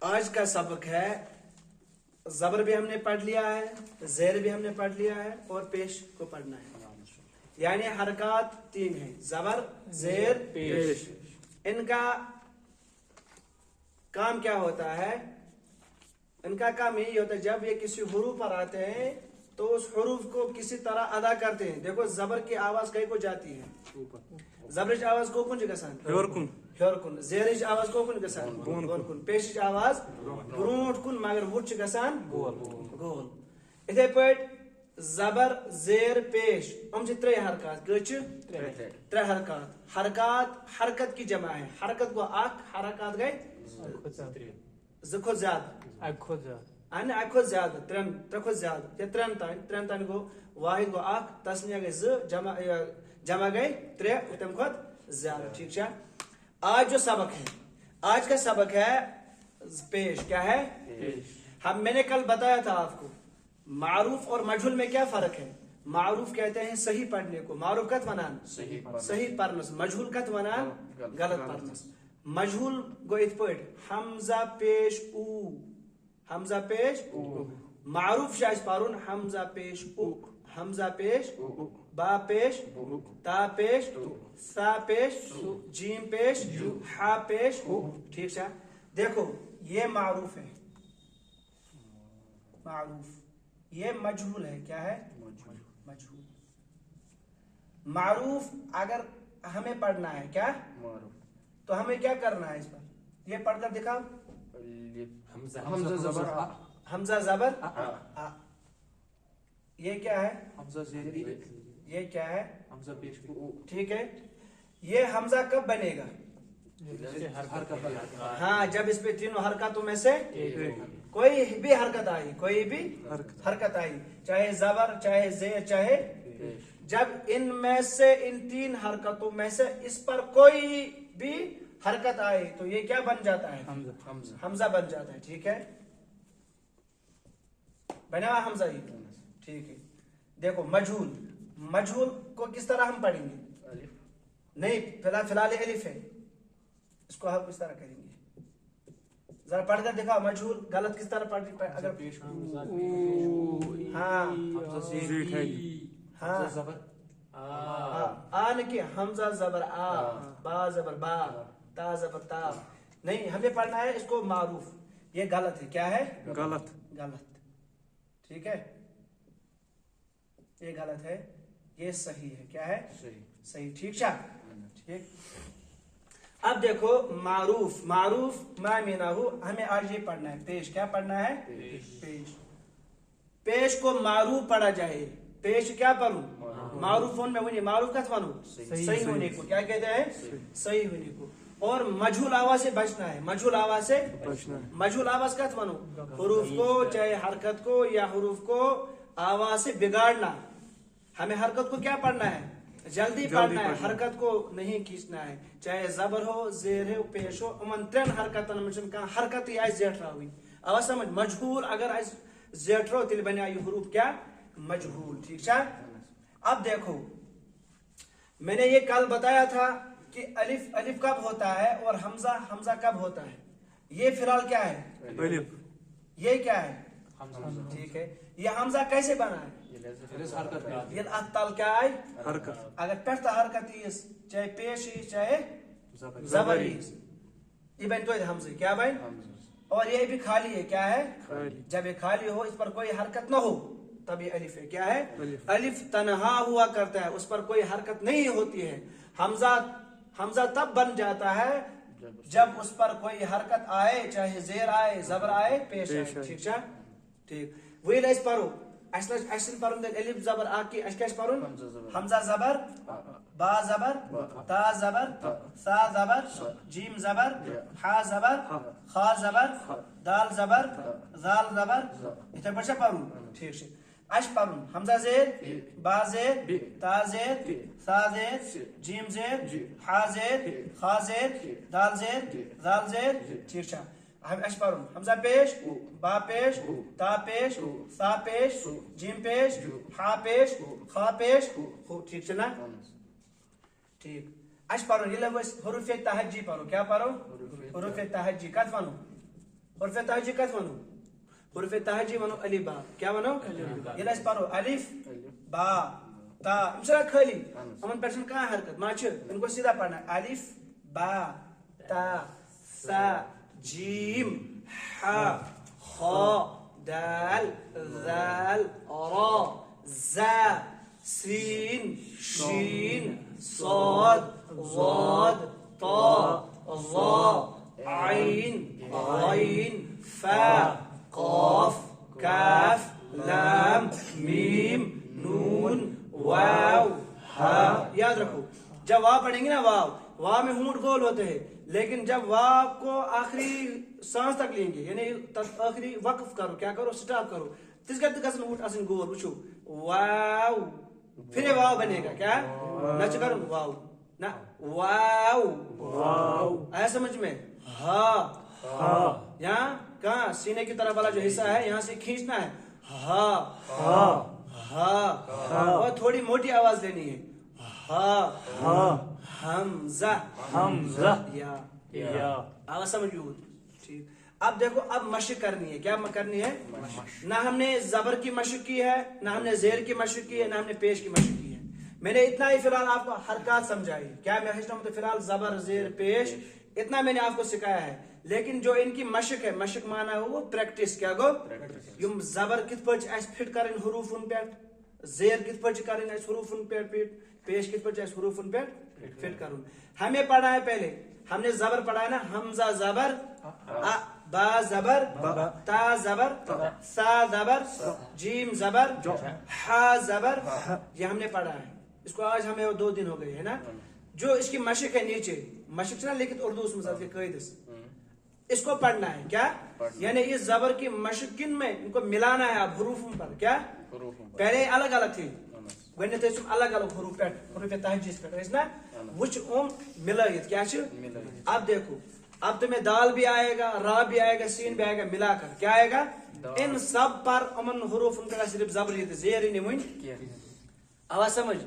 آج کا سبق ہے زبر بھی ہم نے پڑھ لیا ہے، زیر بھی ہم نے پڑھ لیا ہے اور پیش کو پڑھنا ہے. یعنی حرکات 3 ہیں، زبر، زیر، پیش. ان کا کام کیا ہوتا ہے؟ ان کا کام یہی ہوتا ہے جب یہ کسی حروف پر آتے ہیں تو اس حروف کو کسی طرح ادا کرتے ہیں. دیکھو زبر کی آواز کہیں کو جاتی ہے، زبرچ آواز کو کن گسان ہیور کن، زیرچ آواز کو کن گسان بون کن، پیشچ آواز برونٹ کن مگر وٹ گسان گول. اتھے پٲٹھۍ زبر، زیر، پیش ہم سے 3 حرکات کچھ 3 حرکات. حرکت کی جمع ہے. حرکت کو اخ، حرکات گئی 2 کھۄتہٕ زیادٕ اکھ کھۄتہٕ زیادٕ 3 کھۄتہٕ زیادٕ یا 3 تانۍ گو واحد گو اکھ، تسنیہ گئی 2، جمع گئی 3 تمہ کھۄتہٕ زیادہ. ٹھیک ہے. آج جو سبق ہے، آج کا سبق ہے پیش. کیا ہے؟ میں نے کل بتایا تھا آپ کو معروف اور مجہول میں کیا فرق ہے. معروف کہتے ہیں صحیح پڑھنے کو، معروف کت ونان صحیح پرنس، مجہول کت ونان غلط پرنس. مجہول گو ات پٲٹھۍ حمزہ پیش او، حمزہ پیش او. معروف شاش پرن حمزہ پیش او، حمزہ پیش با پیش تا پیش سا پیش جیم پیش ہا پیش. ٹھیک ہے. دیکھو یہ معروف ہے، معروف. یہ مجہول ہے. کیا ہے؟ مجہول. معروف اگر ہمیں پڑھنا ہے کیا تو ہمیں کیا کرنا ہے اس پر؟ یہ پڑھ کر دکھاؤ. حمزہ زبر آ، حمزہ زبر آ. یہ کیا ہے؟ حمزہ زیر ای، یہ کیا ہے؟ حمزہ پیش او. ٹھیک ہے. یہ حمزہ کب بنے گا؟ ہاں جب اس پہ تینوں حرکاتوں میں سے کوئی بھی حرکت آئی، کوئی بھی حرکت آئی، چاہے زبر، چاہے زیر، چاہے. جب ان میں سے ان 3 حرکتوں میں سے اس پر کوئی بھی حرکت آئی تو یہ کیا بن جاتا ہے؟ حمزہ بن جاتا ہے. ٹھیک ہے. بنا ہوا حمزہ ہی. ٹھیک ہے. دیکھو مجہول، مجہول کو کس طرح ہم پڑھیں گے؟ نہیں، فی الحال الف ہے، اس کو ہم کس طرح کریں گے؟ ذرا پڑھ کر دکھاؤ. مجہول غلط کس طرح پڑھ اگر پیش ہاں ہاں زبر آ کہ حمزہ زبر آ، با زبر با، تا زبر تا. نہیں، ہمیں پڑھنا ہے اس کو معروف. یہ غلط ہے. کیا ہے؟ غلط. ٹھیک ہے. یہ غلط ہے، یہ صحیح ہے. کیا ہے؟ صحیح. ٹھیک ہے. ٹھیک. اب دیکھو معروف، معروف ما مینا ہو، ہمیں آج یہ پڑھنا ہے پیش. کیا پڑھنا ہے؟ پیش. پیش کو معروف پڑھا جائے. پیش کیا پڑھوں؟ معروف میں ونی معروف کت ونو صحیح ہونے کو. کیا کہتے ہیں؟ صحیح ہونے کو. اور مجہول آواز سے بچنا ہے. مجہول آواز سے مجہول آواز کت ونو حروف کو، چاہے حرکت کو یا حروف کو آواز سے بگاڑنا. ہمیں حرکت کو کیا پڑھنا ہے؟ جلدی پڑھنا ہے، حرکت کو نہیں کھینچنا ہے. چاہے زبر ہو، زیر ہو، پیش ہو، امن 3 حرکتن میں حرکت ہی آئے زیٹھرا ہوئی. آواز سمجھ. مجہول اگر آئے زیٹھرو تیل بنے آئی حروف کیا؟ مجہول. ٹھیک ہے. اب دیکھو میں نے یہ کل بتایا تھا کہ الف الف کب ہوتا ہے اور حمزہ حمزہ کب ہوتا ہے. یہ فی الحال کیا ہے؟ الف. یہ کیا ہے؟ ٹھیک ہے. یہ حمزہ کیسے بنا ہے؟ یہ اتال کیا آئی؟ حرکت. اگر پہتا حرکت اس چاہے پیش ہی چاہے زبر ہی یہ بن تو حمزہ. کیا بن؟ اور یہ بھی خالی ہے. کیا ہے؟ جب یہ خالی ہو، اس پر کوئی حرکت نہ ہو تب یہ الف ہے. کیا ہے؟ الف تنہا ہوا کرتا ہے، اس پر کوئی حرکت نہیں ہوتی ہے. حمزہ تب بن جاتا ہے جب اس پر کوئی حرکت آئے، چاہے زیر آئے، زبر آئے، پیش آئے. ٹھیک ہے. ٹھیک. وہی لائس پڑھو. اصل پرن الف زبر آ کی اس کیس پرن حمزہ زبر با زبر تا زبر سا زبر جیم زبر ہا زبر خا زبر دال زبر زال زبر اتھے پچھا پرن. ٹھیک ہے. اش پرن حمزہ زیر، با زیر، تا زیر، سا زیر، جیم زیر، ہا زیر، خا زیر، دال زیر، زال زیر. ٹھیک ہے. اش پرن حمزہ پیش، با پیش، تا پیش، سا پیش، جیم پیش، ہا پیش، خا پیش. ٹھیک ہے نا؟ ٹھیک. اش پرن یہ حروف تہجی پرو. کیا پرو؟ حروف تہجی کت ونو حرف تہجی کت ونو حرف تہجی ونو الف با کیا ونو یہ اس پڑھو الف با تا امسرا خالی امن پرسن کا حرکت ما چھ ان کو سیدھا پڑھنا ہے الف با تا سا جیم ح خ دال ذال را زا سین شین صاد ضاد طا ظا عين غين فا قاف كاف لام میم نون واو ہا یاد رکھو جب واو پڑھیں گے نا واو میں ہونٹ گول ہوتے ہیں لیکن جب واو کو آخری سانس تک لیں گے یعنی آخری وقف کرو کیا کرو سٹاپ کرو تس گھر گھن ہونٹ آسن گول وچھو واو پھر یہ واو بنے گا کیا نہ کرو واو نہ واو واو آیا سمجھ میں ہا یہاں کہاں سینے کی طرف والا جو حصہ ہے یہاں سے کھینچنا ہے ہا اور تھوڑی موٹی آواز لینی ہے ہا حمزہ یا آواز سمجھ ٹھیک اب دیکھو اب مشق کرنی ہے کیا کرنی ہے نہ ہم نے زبر کی مشق کی ہے نہ ہم نے زیر کی مشق کی ہے نہ ہم نے پیش کی مشق کی ہے میں نے اتنا ہی فی الحال آپ کو حرکات سمجھائی کیا میں فی الحال زبر زیر پیش اتنا میں نے آپ کو سکھایا ہے لیکن جو ان کی مشق ہے مشق مانا ہے وہ پریکٹس کیا گو یم زبر کت پچ اس فٹ کرن حروفن پٹ زیر کت پچ کرن اس حروفن پٹ پیش کت پچ اس حروفن پٹ فٹ کرن ہمیں پڑھا ہے پہلے ہم نے زبر پڑھا ہے نا حمزہ زبر با زبر تا زبر سا زبر جیم زبر ہا زبر یہ ہم نے پڑھا ہے اس کو آج ہمیں 2 دن ہو گئے ہے نا جو اس کی مشق ہے نیچے مشق نا لکھت اردو اس میں قیدس اس کو پڑھنا ہے کیا یعنی اس زبر کی مشق کن میں ان کو ملانا ہے آپ حروفوں پر کیا پہلے الگ الگ تھی گۄڈنیٚتھ ٲسۍ تِم الگ الگ حروف پٮ۪ٹھ حروف تہجیٖز پٮ۪ٹھ ٲسۍ نا وٕچھ ملٲیِتھ کیا چھِ اب دیکھو اب تمہیں دال بھی آئے گا را بھی آئے گا سین بھی آئے گا ملا کر کیا آئے گا ان سب پر امن حروف ان کا صرف زبر یہ زیر نہیں ون آواز سمجھ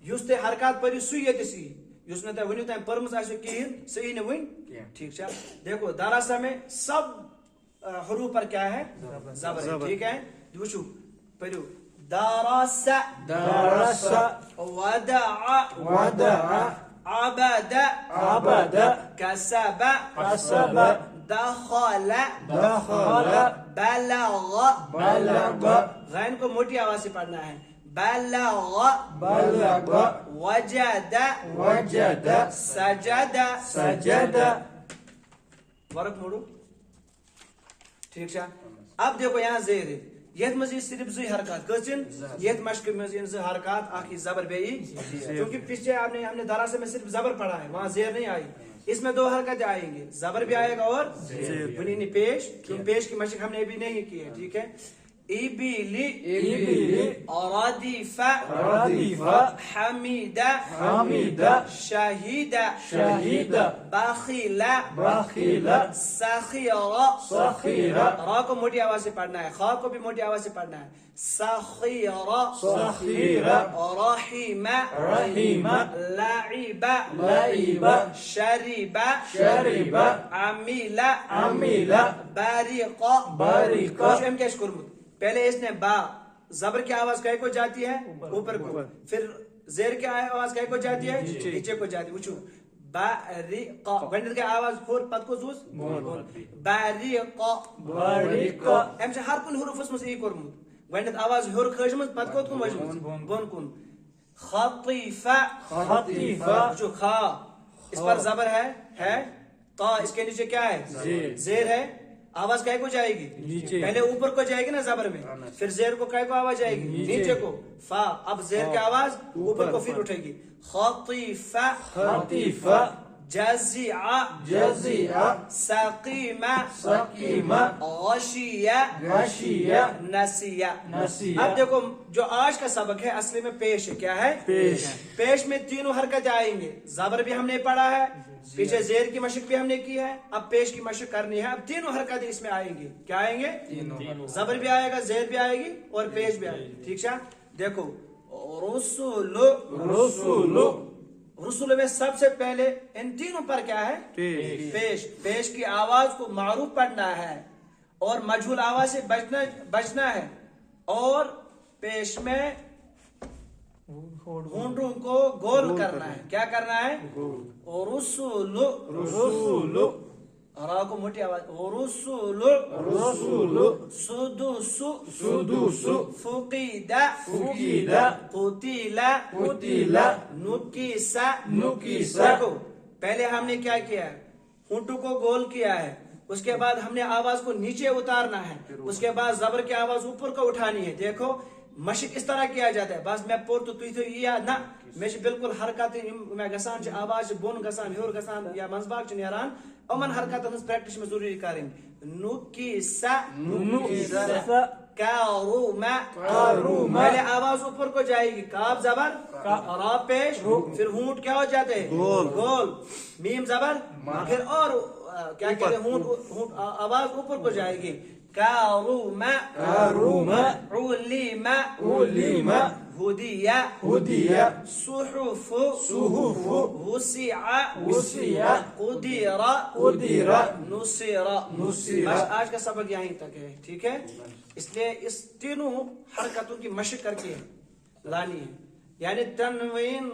یس تے حرکات پڑھو سُے ییٚتہِ سی یس نہ ونیو تم پرمز آسو کہین صحیح نہ ون ٹھیک ہے دیکھو داراسا میں سب حروف پر کیا ہے زبر ٹھیک ہے وچھو پڑھو داراسا ودع عبد كسب دخل بلغ غین کو موٹی آواز سے پڑھنا ہے بلغ وجد سجد ورق موڑو ٹھیک ہے اب دیکھو یہاں زیر ہے یہ مزید صرف زی حرکات کچن یہ مشق مزید زی حرکات آخری زبر بے کیونکہ پیچھے ہم نے داراسے میں صرف زبر پڑھا ہے وہاں زیر نہیں آئی اس میں 2 حرکتیں آئیں گے زبر بھی آئے گا اور بنینی پیش کیونکہ پیش کی مشق ہم نے ابھی نہیں کی ہے ٹھیک ہے ابلی ردف حمید شہید بخیل سخیر را کو موٹی آواز سے پڑھنا ہے خا کو بھی موٹی آواز سے پڑھنا ہے سخیر رحیم لعب شریب عمیل باریق ہم کیا کرمت پہلے اس نے با زبر کی آواز کہے کو جاتی ہے اوپر کو پھر زیر کی آواز کہے کو جاتی ہے نیچے کو جاتی ہے وچھو باریق گنڈت کی آواز پھور پت کو زوز باریق ہم سے ہر کن حروف اس میں سے یہ کرمت گنڈت آواز ہور کھجمت پت کو کن وجمت بون کن خطیفہ جو کھا اس پر زبر ہے تا اس کے نیچے کیا ہے زیر ہے آواز کہے کو جائے گی پہلے اوپر کو جائے گی نا زبر میں پھر زیر کو کہے کو آواز جائے گی نیچے کو فا اب زیر کی آواز اوپر کو پھر اٹھے گی خطیفہ جزیع سقیم غشیہ نسیہ اب دیکھو جو آج کا سبق ہے اصلی میں پیش ہے کیا ہے پیش میں 3 حرکتیں آئیں گے زبر بھی ہم نے پڑھا ہے پیچھے زیر کی مشق بھی ہم نے کی ہے اب پیش کی مشق کرنی ہے اب 3 حرکتیں اس میں آئیں گی کیا آئیں گے زبر بھی آئے گا زیر بھی آئے گی اور پیش بھی آئے گی ٹھیک ہے دیکھو رسول میں سب سے پہلے ان 3 پر کیا ہے پیش کی آواز کو معروف پڑھنا ہے اور مجھول آواز سے بچنا ہے اور پیش میں ہونٹوں کو گول کرنا ہے. کیا کرنا ہے؟ رسول را کو موٹی آواز رسول سدوس فقید قتل نکیس. دیکھو پہلے ہم نے کیا کیا ہے؟ ہونٹوں کو گول کیا ہے. اس کے بعد ہم نے آواز کو نیچے اتارنا ہے. اس کے بعد زبر کی آواز اوپر کو اٹھانی ہے. دیکھو مشق اس طرح کیا جاتا ہے. بس میں پور تو یہ نہ میں بالکل حرکت میں گسان آواز بون گسان ہیور گسان یا منزباگ نیران امن حرکت ہنس پریکٹس میں ضروری کریں. نکیس پہلے آواز اوپر کو جائے گی. کاف زبر را پیش پھر ہونٹ کیا ہو جاتے ہیں؟ گول. میم زبر پھر اور کیا کہتے ہیں ہونٹ آواز اوپر کو جائے گی. کاروم علم ہدی صحف وسع قدر نصر. بس آج کا سبق یہیں تک ہے. ٹھیک ہے؟ اس لیے اس تینوں حرکتوں کی مشق کر کے لانی ہے. یعنی تنوین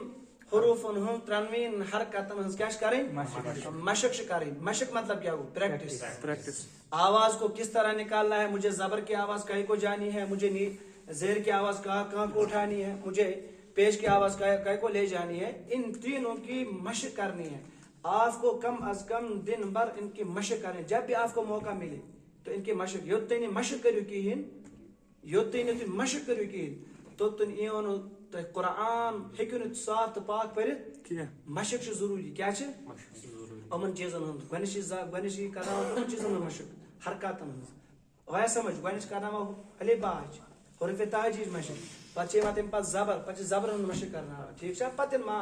حروف تنوین حرکت کیا کریں؟ مشق کریں. مشق مطلب کیا ہو؟ پریکٹس. آواز کو کس طرح نکالنا ہے. مجھے زبر کی آواز کہیں کو جانی ہے, مجھے زیر کی آواز کہاں کو اٹھانی ہے, مجھے پیش کی آواز کہیں کو لے جانی ہے. ان تینوں کی مشق کرنی ہے. آپ کو کم از کم دن بھر ان کی مشق کریں. جب بھی آپ کو موقع ملے تو ان کی مشق یوتنی مشق کریو کہین یوتنی تھی مشق کریو کہین تو تن ایون قرآن ہیکو نہ صاف تو پاک پرت. مشق چھ ضروری. کیا چھ؟ امن چیزن ہند گۄڈنِچی کرناو چیزن مشق حرکاتن ہند ویا سمجھ. گۄڈنِچ کرناو الف باج حروف تاجیج مشق پتہ چھ تم پتہ زبر پتہ زبر ہند مشق کرنا. ٹھیک چھ؟ پتہ ما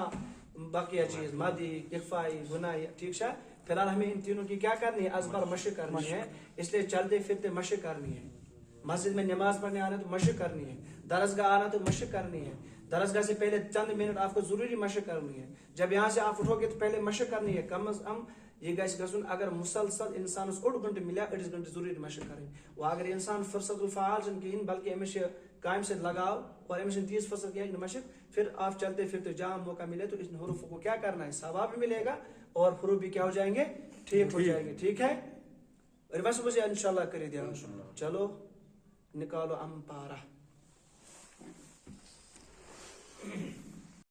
باقی چیز مادی اخفائی گنائی. ٹھیک چھ؟ فی الحال ہمیں ان تینوں کی کیا کرنی ہے؟ ازبر مشق کرنی ہے. اس لیے چلتے پھرتے مشق کرنی ہے. مسجد میں نماز پڑھنے آنا تو مشق کرنی ہے. درسگاہ آنا تو مشق کرنی ہے. درسگاہ سے پہلے چند منٹ آپ کو ضروری مشق کرنی ہے. جب یہاں سے آپ اٹھو گے تو پہلے مشق کرنی ہے. کم از کم یہ گھن اگر مسلسل انسان اوڑ گنٹہ ملیا اڑس گنٹہ ضروری مشق کریں. وہ اگر انسان فرصت الفعال چھ کہین بلکہ امس کام سے لگاؤ اور امس تیز فرصت کیا مشق پھر آپ چلتے پھرتے جہاں موقع ملے تو اس حروف کو کیا کرنا ہے؟ ثواب بھی ملے گا اور حروف بھی کیا ہو جائیں گے؟ ٹھیک ہو جائیں گے. ٹھیک ہے؟ اور بس مجھے انشاءاللہ کر دیا. چلو نکالو امپارہ.